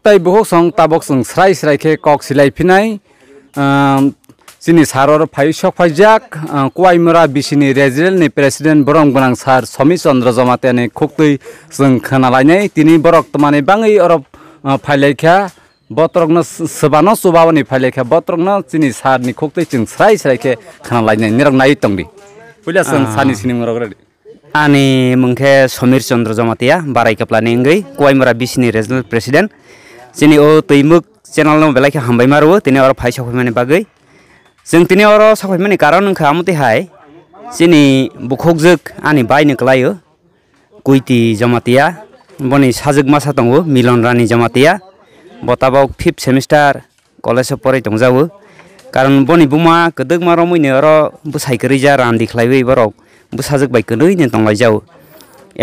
tai bohok song tabok song srai srai ke kok silai pinai sini saror phai sok phai jak kwaimura bisini regional ni president borong banang sar Somi Chandra Jamatia ni khoktui sung khanalainai tini borok tamani bangai orop phailekha botrokno sebano subawani phailekha botrokno sini sar ni khoktui chung srai srai ke khanalainai nirok nai tongdi puila sung sani sini ngorok Ani mungke Somi Chandra Jamatia barai keplani ngai kwaimura bisini regional president sini o tuimuk channel no belai hambai maru tini oro phai sok mani bagai जों तिनी अरो साखैमानि कारण नोंखा आमते हाय सिनि बुखोगजोक आनि बायनो क्लायो कुइति जमातिया बनि साजोक मासा दंगो मिलन रानी Jamatia बताबाव 5th semester college परै दंजावो कारण बनि बुमा गदोक मारो मैनो अरो बुसाइकरि जा रान्दि ख्लायबै बरक बुसाजोक बाय कनैनो दंलाय जाव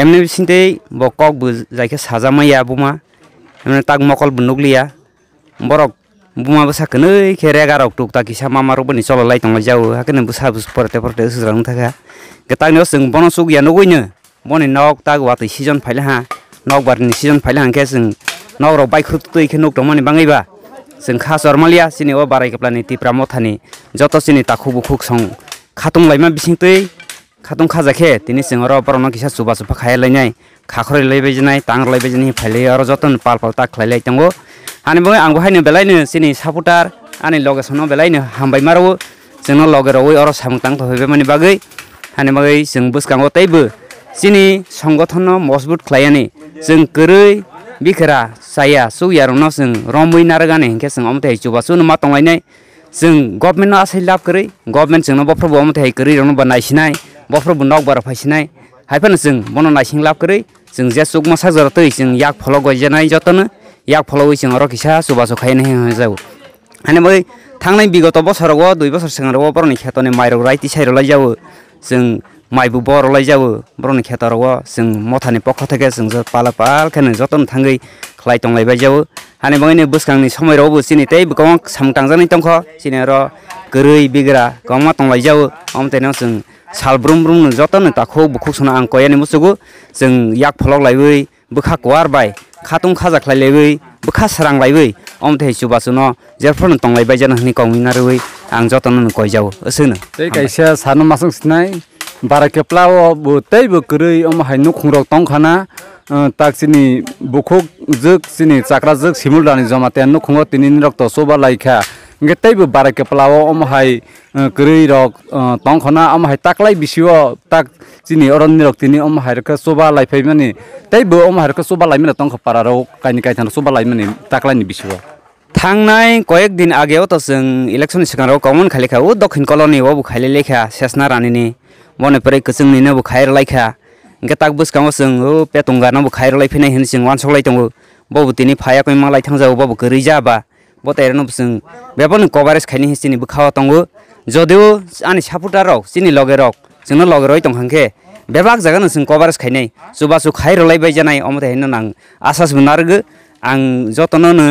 एमने बिसिनते बकक बु जायखे साजामाया बुमा एमने ताक मकल बुनुगलिया बरक बुमा बसा कनै खेरे गारक टुक ताकि सामा मारो बनि चललाय दंलाय जाव हाकने बुसा बुस परते परते सुज्रां थाखा गतानो जों बन सुगिया नगैनो बनि नक ताक वातै सिजन फाइला हा नक बारनि सिजन फाइला हांखे जों नगरो बाइख्रुत तैखे नक दमानि बाङैबा जों खास अरमालिया सिनि ओ बाराय केप्लानि तिप्रा मथानि जत सिनि ताखु बुखुक सं खातुं लाइमा बिसिंतै खातुं खाजाखे तिनि जों अर परन किसा सुबा सुफा खायलायनाय खाखरै लायबायजनाय तांर लायबायजनि फाइले अर जतन पाल पाल ताक खायलाय दंगो हानि बङै आंबो हायनो बेलायनो सिनि सापुटार आनि लगेसनो बेलायनो हामबाय मारो जोंनो लगेरावै अर सामतां थहैबे मानि बागै हानि बागै जों बुसकांगो तैबो सिनि संगठन मजबुत ख्लायनि जों गोरै बिखरा साया सुयारनो जों रमै नारगाने हेंखे जों अमते जुबासु नमा तंलायनाय जों गभर्नमेन्ट आसै लाब करै गभर्नमेन्ट जोंनो बफ्रबो अमते करै रनो बनायसिनाय बफ्रबो नक बार फायसिनाय हायफानो जों बन नायसिं लाब करै जों जे सुक मसा जरतै जों याक फलो गयजानाय जतनो याक फलोवै जों अर किसा सुबासु खायनाय जाव हाने बै थांनाय बिगत बसराव 2 बोसोर सिगाङाव बरनि खेतने माइरौ रायति साइरलाय जाव जों माइबु बरलाय जाव बरनि खेतराव जों मथानि पक्ष थेके जों पाला पाल खेने जतन थांगै ख्लाय तंलायबाय जाव हाने बङैनो बुसकांनि समयरावबो सिनि तै गं सामतांजानाय तंख सिनि अर गोरै बिगरा गमा तंलाय जाव अमतेनो जों साल ब्रुम ब्रुम जतन ताखौ बुखु सना आं कयानि मुसुगु जों याक फलक लायबै बुखा कवारबाय खातुं खाजा ख्लायलायबै बुखा सारां लायबै अमते सुबासुनो जेरफोर तंलायबाय जानो हनि कमिनारबै आं जतन कय जाव असोनो तै कायसा सानो मासं सिनाय बारा केप्लाव बतैबो गोरै अम हायनो खुंरक तंखाना ताकसिनि बुखुक जोक सिनि चाक्रा जोक सिमुलदानि जमातिया नुखुंग तिनि रक्त सोबा लायखा गेतैबो बारा केप्लाव अम हाय गोरै रक तंखना अम हाय ताकलाय बिसियो ताक सिनि अरन रक तिनि अम हायरक सोबा लायफै माने तैबो अम हायरक सोबा लायमने तंख पाराराव कायनि कायथान सोबा लायमने ताकलायनि बिसियो थांनाय कयेक दिन आगेव त जों इलेक्सन सिगाङाव कमन खालिखा उ दक्षिण कलनि वबु खायले लेखा सेसना रानिनि बने परे कचंनि नबु खायर लायखा गेताक बुसकांव जों ओ पेतंगा नबु खायर लायफैनाय हिन जों वानसलाय दङ बबु तिनि फाया कय मालाय थांजाव बबु गोरै जाबा बतेरनो जों बेबन कभारेज खायनि हिसिनि बुखावा दङ जदिउ आनि सापुटाराव सिनि लगेरक जोंनो लगेरय दंखांखे बेबाक जागानो जों कभारेज खायनाय सुबासु खायर लायबाय जानाय अमते हिन आं आसास बुनारगो आं जतननो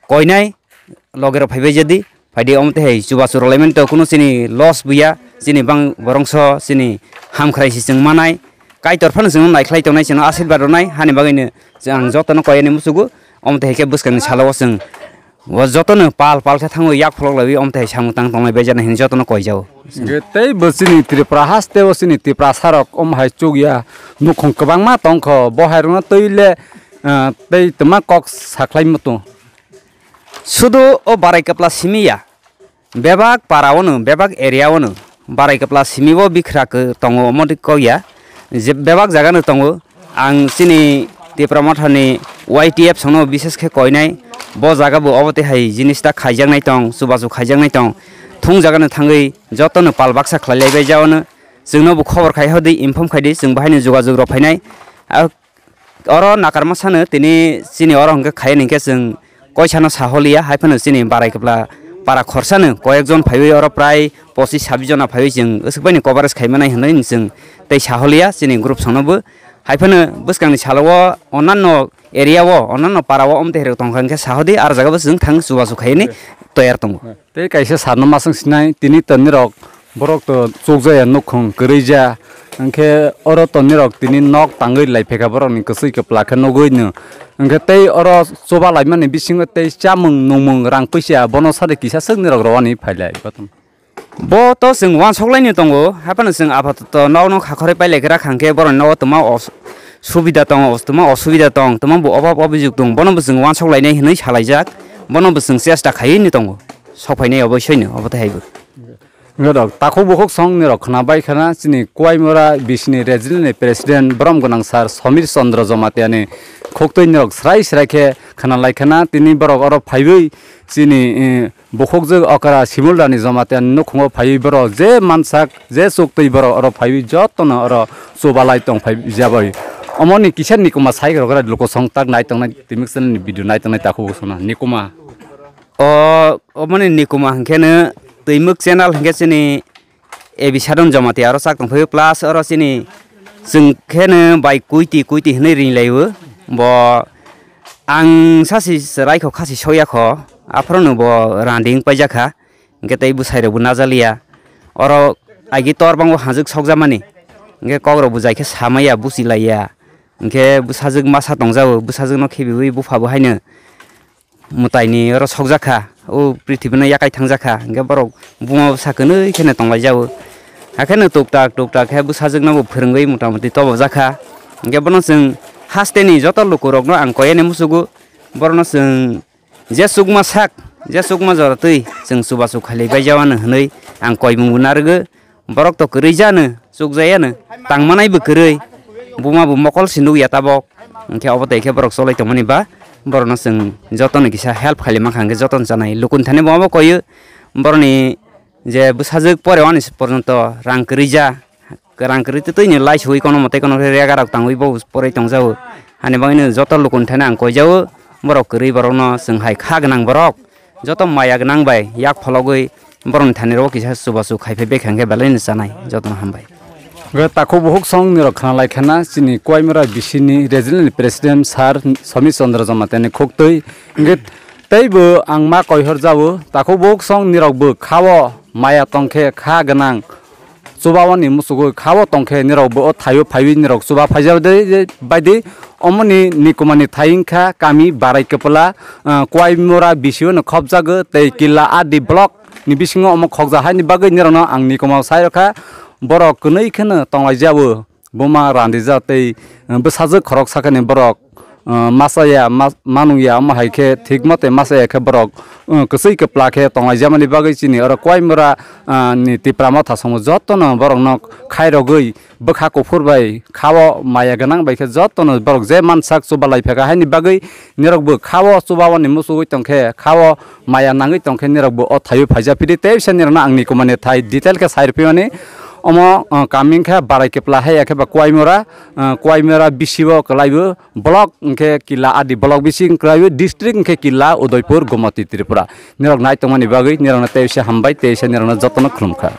कयनाय लगेर फायबाय जदि फायदे अमते है सुबासु रलायमेन त कुनु सिनि लस बुया सिनि बां बरंस सिनि हामख्रायसि जों मानाय काय तरफानो जों नायख्लाय तनाय जों आशीर्वाद रनाय हानि बागैनो जों जतन कयनि मुसुगु अमते हेके बुसकानि सालाव जों व जतन पाल पालखा थाङो याक फलक लायबै अमते सामुतां तंलायबाय जानाय हिन जतन कय जाव गेतै बसिनि त्रिपुरा हास्ते बसिनि त्रिपुरा सारक अम हाय चुगिया नुखुं गोबां मा तंख बहायरनो तैले तै तमा कक साख्लाय मतो सुदु ओ बाराय केप्ला सिमिया बेबाक पारावनो बेबाक एरियावनो बाराय केप्ला सिमिबो बिखराखो तंगो मदि कया जे बेबाक जागानो तंगो आं सिनि तिप्रा मथानि YTF सनो विशेष खे कयनाय ब जागाबो अबते हाय जिनिसता खायजांनाय तं सुबासु खायजांनाय तं थुं जागानो थांगै जतनो पाल बाक्सा खलायबाय जावनो जोंनोबो खबर खायहदि इनफर्म खायदि जों बाहायनो जगाजग रफायनाय अर नाकारमा सानो तिनि सिनि अर हंगे खायनिके जों कयसानो साहलिया हायफानो सिनि बाराय केप्ला पारा खरसानो कयेकजन फायबै अर प्राय 25-26 जना फायबै जों असुबायनि कभारेज खायमानाय होननाय जों तै साहलिया सिनि ग्रुप सनोबो हायफानो बुसकांनि सालाव अन्नान्न एरियाव अन्नान्न पाराव अमते हेर तंखानके साहदि आर जागाबो जों थां सुबासु खायनि तयार दङ तै कायसा सानो मासं सिनाय तिनि तनि रक Borokno Chukjaya Nukhung Kerja angke oro to nirok tini nok tangwi laipeka borok ni kesui ke pelakon nogoi nu angke tei oro coba laimani bisingo tei chamung nungmung rang pusia bono sade kisah seng nirok rawani pailai batum bo to sing wan soklai ni tongo hapan sing apato no khakore paile kera khangke boron no toma subida tong toma osubida tong toma bo obab obijuk tong bono sing wan soklai nei hinai salaijak bono sing chesta khai ni tongo sokpainai obosoi no obata haibu ngodok tako bokok song nirok khana bai khana chini kwaimora bisni regional president brom gonang sar Samir Chandra Jamatia ni khoktoi nirok srai ke khana lai khana tini borok oro phaibai chini bokok je akara Milan Rani Jamatia nukhungo phaibai borok je mansak je soktoi borok oro phaibai jotno oro sobalai tong phaibai jabai amoni kisan nikuma sai gora loko song tak nai tong nai timiksan ni video nai tong nai tako bosona nikuma amoni nikuma hangkene Tuimuk channel hingga sini ebisadon Jamatia aro sak tongfeu plus aro sini sengkene bai kuiti hene ring laibu bo ang sasi serai ko khasi soya ko afrono bo randing pajaka hingga tei busai rebu nazalia aro agi tor bango hajuk sokjamani hingga kogro bujai ke samaya busilaya hingga busajuk masa tongjau busajuk no khibiwi bufabu haine mutaini aro sokjaka o prithibina yakai thangjaka hingga borok buma sakene khene tonglai jawo hakhene toktak he busajokna bo phirungoi motamoti tobo jaka hingga bono sing hasteni joto lukurokno ang koyene musugu borno sing je sugma sak je sugma joratoi sing subasu khali bai jawana hnei ang koymungu narge borok to kerei jane Chukjayano tangmanai bo kerei buma bo mokol sindu yatabok hingga obotai khe borok solai tongmani ba borno sing jotono kisa help khali makhangke joton janai lukun thane bama koyo borni je busajuk pore onis porjonto rang kerja tei lai sui kono mote kono regarak tangui bo pore tongjao hani bangine joto lukun thane ang koijao borok kerei borokno sing hai khagnang borok joto maya gnang bai yak phologoi boron thane ro kisa subasu khaife bekhangke balaini janai jotono hambai tako bohok song nirok khana lai khana chini kwaimora bisini regional president sar Samir Chandra Jamatia ni khoktoi nge teibo ang ma koihor jawo tako bohok song nirok bo khawo maya tongkhe kha ganang chubawani musugo khawo tongkhe nirok bo thayo phaibi nirok chuba phaijaw de baidi omoni nikumani thaingkha kami barai kepala kwaimora bisio no khobjago tei killa adi block ni bisingo omo khokja haini bagai nirokno ang nikuma sairokha borok kunai khana tonglai jawo boma randija tei besajak khorok sakani borok masaya manungya ama haike thikmate masaya khe borok kusui ke plakhe tonglai jamani bagai chini aro kwaimora ni Tipra Motha somo jotono borok no khairogoi bokha kofur bai khawo maya ganang bai khe jotono borok je mansak chubalai pheka haini bagai nirok bo khawo chubawani musugoi tongkhe khawo maya nangoi tongkhe nirok bo o thayo phaija pidi teisa nirna angni kumane thai detail ke sairpiwani omo coming kha barai kepla hai akhe ba kwaimora bisibo klaibo block ke kila adi block bising klaibo district ke kila Udaipur Gomati Tripura nirok nai tongmani bagai nirona teisa hambai teisa nirona jotono khulumkha